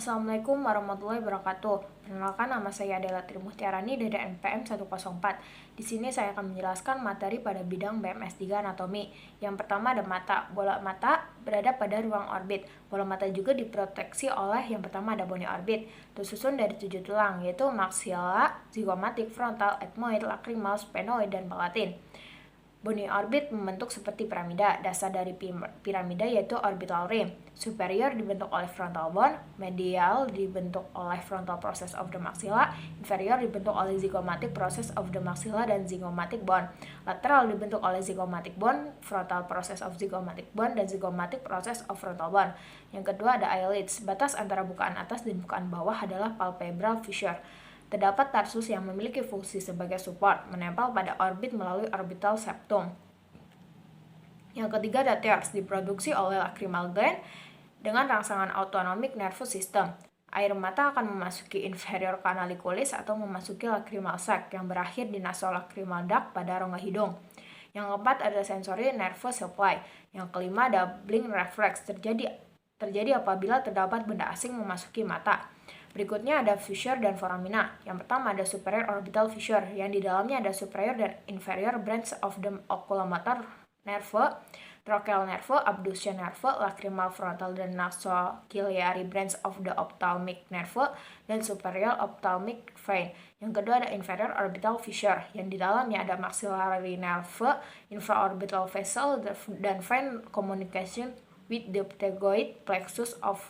Assalamualaikum warahmatullahi wabarakatuh. Perkenalkan, nama saya adalah Trimuhtiarani dari NPM 104. Di sini saya akan menjelaskan materi pada bidang BMS 3 anatomi. Yang pertama ada mata. Bola mata berada pada ruang orbit. Bola mata juga diproteksi oleh yang pertama ada bony orbit. Tersusun dari 7 tulang, yaitu maxilla, zygomatic, frontal, ethmoid, lacrimal, sphenoid, dan palatin. Bony orbit membentuk seperti piramida. Dasar dari piramida yaitu orbital rim. Superior dibentuk oleh frontal bone, medial dibentuk oleh frontal process of the maxilla, inferior dibentuk oleh zygomatic process of the maxilla dan zygomatic bone. Lateral dibentuk oleh zygomatic bone, frontal process of zygomatic bone, dan zygomatic process of frontal bone. Yang kedua ada eyelids. Batas antara bukaan atas dan bukaan bawah adalah palpebral fissure. Terdapat tarsus yang memiliki fungsi sebagai support, menempel pada orbit melalui orbital septum. Yang ketiga ada tears, diproduksi oleh lacrimal gland dengan rangsangan autonomic nervous system. Air mata akan memasuki inferior canaliculus atau memasuki lacrimal sac yang berakhir di nasolacrimal duct pada rongga hidung. Yang keempat ada sensory nervous supply. Yang kelima ada blink reflex, terjadi apabila terdapat benda asing memasuki mata. Berikutnya ada fissure dan foramina. Yang pertama ada superior orbital fissure, yang di dalamnya ada superior dan inferior branch of the oculomotor nerve, trochlear nerve, abduction nerve, lacrimal frontal dan nasociliary branch of the ophthalmic nerve, dan superior ophthalmic vein. Yang kedua ada inferior orbital fissure, yang di dalamnya ada maxillary nerve, infraorbital vessel, dan vein communication with the pterygoid plexus of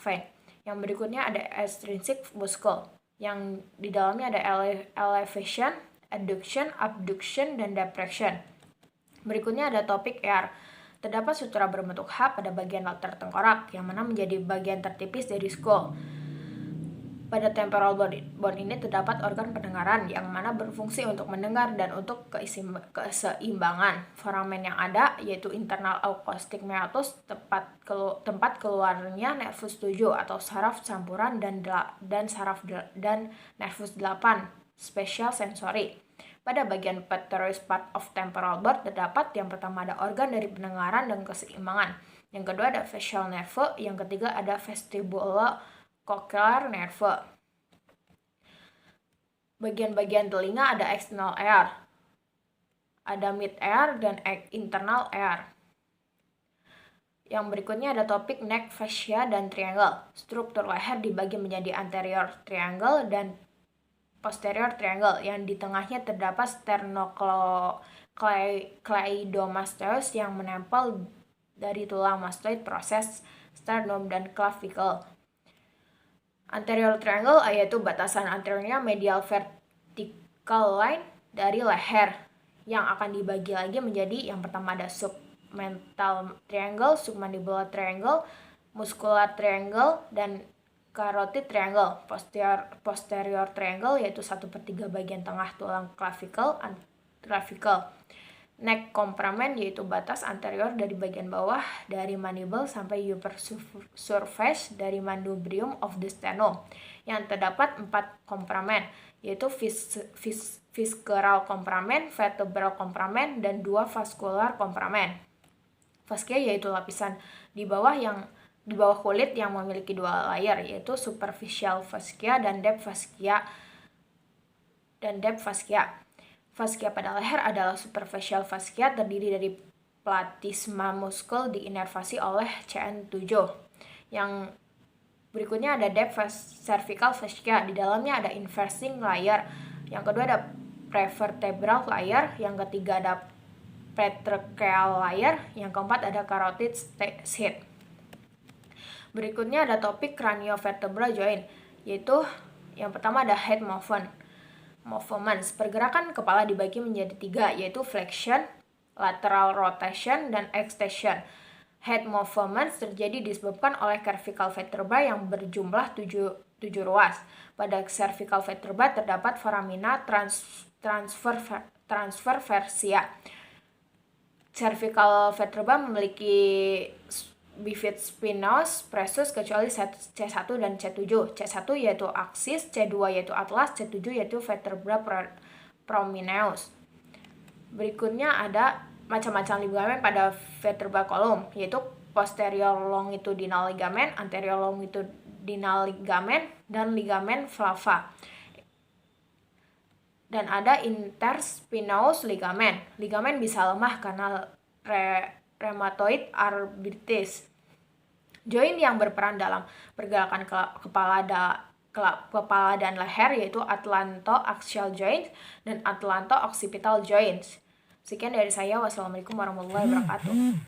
vein. Yang berikutnya ada extrinsic muscle, yang di dalamnya ada elevation, adduction, abduction, dan depression. Berikutnya ada topic air. Terdapat sutura berbentuk H pada bagian latar tengkorak, yang mana menjadi bagian tertipis dari skull. Pada temporal bone ini terdapat organ pendengaran yang mana berfungsi untuk mendengar dan untuk keseimbangan. Foramen yang ada yaitu internal acoustic meatus, tempat keluarnya nervus 7 atau saraf campuran dan saraf dan nervus 8 special sensory. Pada bagian posterior part of temporal bone terdapat yang pertama ada organ dari pendengaran dan keseimbangan. Yang kedua ada facial nerve, yang ketiga ada vestibulocochlear nerve. Bagian-bagian telinga ada external ear, ada mid ear, dan internal ear. Yang berikutnya ada topik neck, fascia, dan triangle. Struktur leher dibagi menjadi anterior triangle dan posterior triangle, yang di tengahnya terdapat sternocleidomastoid yang menempel dari tulang mastoid, proses sternum, dan clavicle. Anterior triangle yaitu batasan anteriornya medial vertical line dari leher, yang akan dibagi lagi menjadi yang pertama ada submental triangle, submandibular triangle, muscular triangle, dan carotid triangle. Posterior triangle yaitu 1/3 bagian tengah tulang clavicle. Neck compartment yaitu batas anterior dari bagian bawah dari mandible sampai upper surface dari manubrium of the sternum, yang terdapat 4 kompartemen yaitu visceral compartment, vertebral compartment, dan 2 vascular compartment. Fascia yaitu lapisan di bawah kulit yang memiliki 2 layer yaitu superficial fascia dan deep fascia. Fascia pada leher adalah superficial fascia, terdiri dari platysma muscle diinervasi oleh CN7. Yang berikutnya ada deep cervical fascia, di dalamnya ada inversing layer. Yang kedua ada prevertebral layer, yang ketiga ada petracheal layer, yang keempat ada carotid sheath. Berikutnya ada topik craniovertebral joint, yaitu yang pertama ada head movements. Pergerakan kepala dibagi menjadi 3, yaitu flexion, lateral rotation, dan extension. Head movements terjadi disebabkan oleh cervical vertebra yang berjumlah 7 ruas. Pada cervical vertebra terdapat foramina transversia. Cervical vertebra memiliki bifid spinous presus kecuali C1 dan C7. C1 yaitu axis, C2 yaitu atlas, C7 yaitu vertebra promineus. Berikutnya ada macam-macam ligamen pada vertebra column, yaitu posterior longitudinal ligamen, anterior longitudinal ligamen, dan ligamen flava. Dan ada interspinous ligamen. Ligamen bisa lemah karena rheumatoid arthritis. Joint yang berperan dalam pergerakan kepala dan leher yaitu atlanto-axial joint dan atlanto-occipital joints. Sekian dari saya. Wassalamualaikum warahmatullahi wabarakatuh.